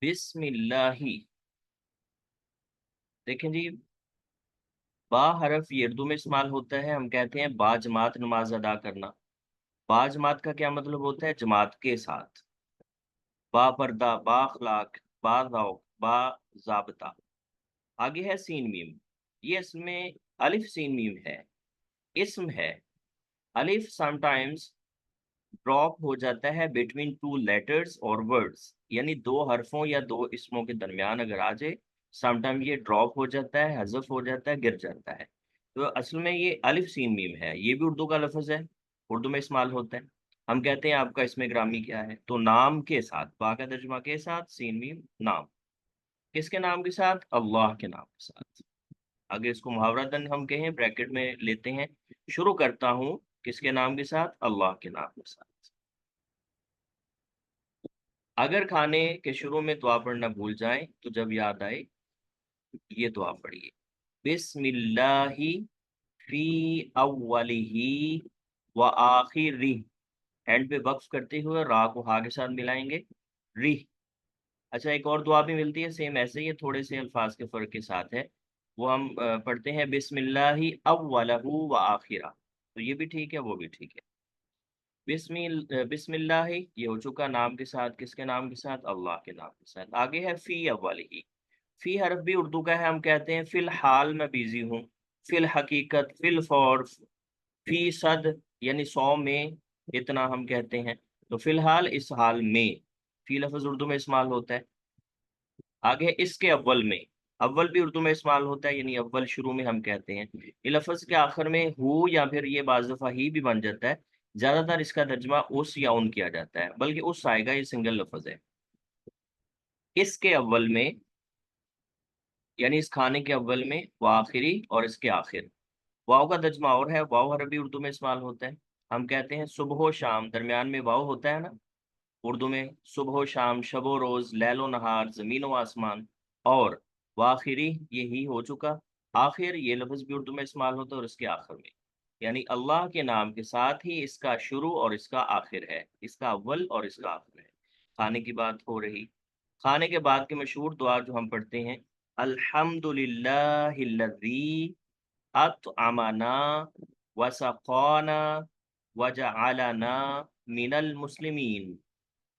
بسم اللہ. دیکھیں جی، با حرف یہ اردو میں استعمال ہوتا ہے. ہم کہتے ہیں با جماعت نماز ادا کرنا. با جماعت کا کیا مطلب ہوتا ہے؟ جماعت کے ساتھ. با پردہ، با اخلاق، با ذوق، با ضابطہ. آگے ہے سین میم. یہ اس میں الف سین میم ہے، اسم ہے. الف سم ٹائمز ڈراپ ہو جاتا ہے بٹوین ٹو لیٹرز اور ورڈز، یعنی دو حرفوں یا دو اسموں کے درمیان اگر آ جائے سم ٹائم یہ ڈراپ ہو جاتا ہے، حذف ہو جاتا ہے، گر جاتا ہے. تو اصل میں یہ الف سین میم ہے. یہ بھی اردو کا لفظ ہے، اردو میں استعمال ہوتا ہے. ہم کہتے ہیں آپ کا اسم گرامی کیا ہے؟ تو نام کے ساتھ، با کا ترجمہ کے ساتھ، سین میم نام. کس کے نام کے ساتھ؟ اللہ کے نام کے ساتھ. اگر اس کو محاورتاً ہم کہیں بریکٹ میں لیتے ہیں، شروع کرتا ہوں کس کے نام کے ساتھ؟ اللہ کے نام کے ساتھ. اگر کھانے کے شروع میں دعا پڑھنا بھول جائیں تو جب یاد آئے یہ دعا پڑھیے: بسم اللہ فی اولہ و آخرہ. اینڈ پہ وقف کرتے ہوئے را کو ہا کے ساتھ ملائیں گے، ری. اچھا، ایک اور دعا بھی ملتی ہے سیم ایسے ہی، تھوڑے سے الفاظ کے فرق کے ساتھ ہے. وہ ہم پڑھتے ہیں بسم اللہ اولہ و آخرہ. تو یہ بھی ٹھیک ہے، وہ بھی ٹھیک ہے. بسم اللہ یہ ہو چکا نام کے ساتھ. کس کے نام کے ساتھ؟ اللہ کے نام کے ساتھ. آگے ہے فی اولہ. فی حرف بھی اردو کا ہے. ہم کہتے ہیں فی الحال میں بیزی ہوں، فی الحقیقت، فی الفور، فی صد یعنی 100 میں، اتنا ہم کہتے ہیں. تو فی الحال، اس حال میں. فی لفظ اردو میں استعمال ہوتا ہے. آگے اس کے اول میں. اول بھی اردو میں استعمال ہوتا ہے، یعنی اول شروع میں ہم کہتے ہیں. یہ لفظ کے آخر میں ہو یا پھر یہ بعض دفعہ ہی بھی بن جاتا ہے. زیادہ تر اس کا ترجمہ اس یا ان کیا جاتا ہے، بلکہ اس آئے گا، یہ سنگل لفظ ہے. اس کے اول میں یعنی اس کھانے کے اول میں، وہ آخری اور اس کے آخر. واؤ کا ترجمہ اور ہے. واؤ حرف بھی اردو میں استعمال ہوتا ہے. ہم کہتے ہیں صبح و شام، درمیان میں واؤ ہوتا ہے نا اردو میں. صبح و شام، شب و روز، لیل و نہار، زمین و آسمان. اور واخری یہی ہو چکا. آخر یہ لفظ بھی اردو میں استعمال ہوتا ہے، اور اس کے آخر میں. یعنی اللہ کے نام کے ساتھ ہی اس کا شروع اور اس کا آخر ہے، اس کا اول اور اس کا آخر ہے. کھانے کی بات ہو رہی. کھانے کے بعد کے مشہور دعا جو ہم پڑھتے ہیں: الحمد للہ الذی اطعمنا وسقانا وجعلنا من المسلمین.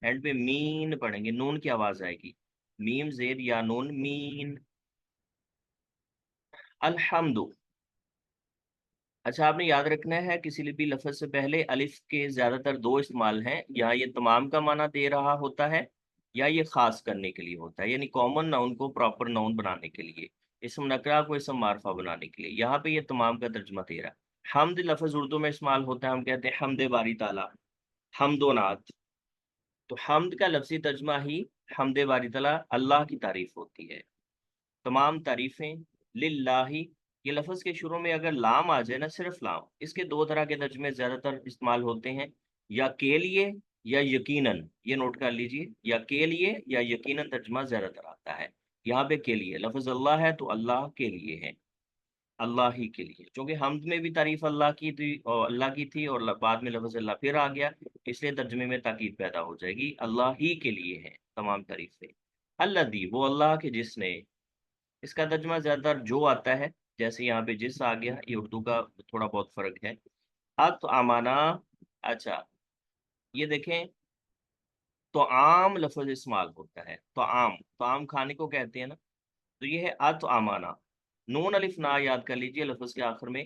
اینڈ پہ مین پڑھیں گے، نون کی آواز آئے گی. میم زیر یا نون، مین. الحمد. اچھا، آپ نے یاد رکھنا ہے کسی بھی لفظ سے پہلے الف کے زیادہ تر دو استعمال ہیں. یا یہ تمام کا معنی دے رہا ہوتا ہے، یا یہ خاص کرنے کے لیے ہوتا ہے، یعنی کامن ناؤن کو پراپر ناؤن بنانے کے لیے، اسم نکرہ کو اسم معرفہ بنانے کے لیے. یہاں پہ یہ تمام کا ترجمہ دے رہا ہے. حمد لفظ اردو میں استعمال ہوتا ہے. ہم کہتے ہیں حمد باری تعالیٰ، حمد و نعت. تو حمد کا لفظی ترجمہ ہی حمد باری تعالیٰ، اللہ کی تعریف ہوتی ہے. تمام تعریفیں للہ. یہ لفظ کے شروع میں اگر لام آ جائے نا، صرف لام، اس کے دو طرح کے ترجمے زیادہ تر استعمال ہوتے ہیں: یا کے لیے یا یقیناً. یہ نوٹ کر لیجئے، یا کے لیے یا یقیناً ترجمہ زیادہ تر آتا ہے. یہاں پہ کے لیے لفظ اللہ ہے تو اللہ کے لیے ہے، اللہ ہی کے لیے. چونکہ حمد میں بھی تعریف اللہ کی تھی، اور اللہ کی تھی، اور بعد میں لفظ اللہ پھر آ گیا، اس لیے ترجمے میں تاکید پیدا ہو جائے گی. اللہ ہی کے لیے ہے تمام تعریفیں. اللہ دی، وہ اللہ کے جس نے. اس کا ترجمہ زیادہ تر جو آتا ہے، جیسے یہاں پہ جس آ گیا. یہ اردو کا تھوڑا بہت فرق ہے. اطعمنا. اچھا، یہ دیکھیں، تو عام لفظ استعمال ہوتا ہے. تو عام کھانے کو کہتے ہیں نا. تو یہ ہے اطعمنا. نون الف نا یاد کر لیجئے لفظ کے آخر میں.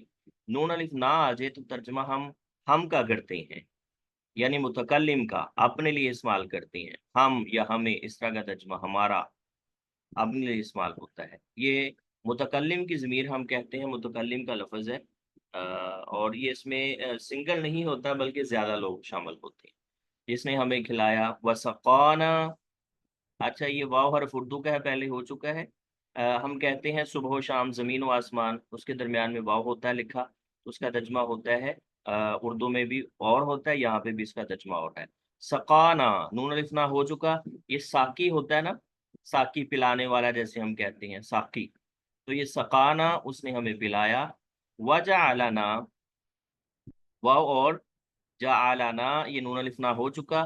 نون الف نا آ جائے تو ترجمہ ہم کا کرتے ہیں، یعنی متکلم کا اپنے لیے استعمال کرتے ہیں. ہم یا ہمیں، اس طرح کا ترجمہ ہمارا اپنے لیے استعمال ہوتا ہے. یہ متکلم کی ضمیر ہم کہتے ہیں، متکلم کا لفظ ہے. اور یہ اس میں سنگل نہیں ہوتا بلکہ زیادہ لوگ شامل ہوتے ہیں. جس نے ہمیں کھلایا. وسقانا. اچھا، یہ واو حرف اردو کا ہے، پہلے ہو چکا ہے. ہم کہتے ہیں صبح و شام، زمین و آسمان، اس کے درمیان میں واو ہوتا ہے لکھا، تو اس کا ترجمہ ہوتا ہے اردو میں بھی اور ہوتا ہے، یہاں پہ بھی اس کا ترجمہ اور ہے. سقانا، نون الف نا ہو چکا. یہ ساقی ہوتا ہے نا، ساقی پلانے والا جیسے ہم کہتے ہیں ساقی. تو یہ سقانا، اس نے ہمیں پلایا. وجعلنا، واو اور جعلنا، یہ نون الف نا ہو چکا.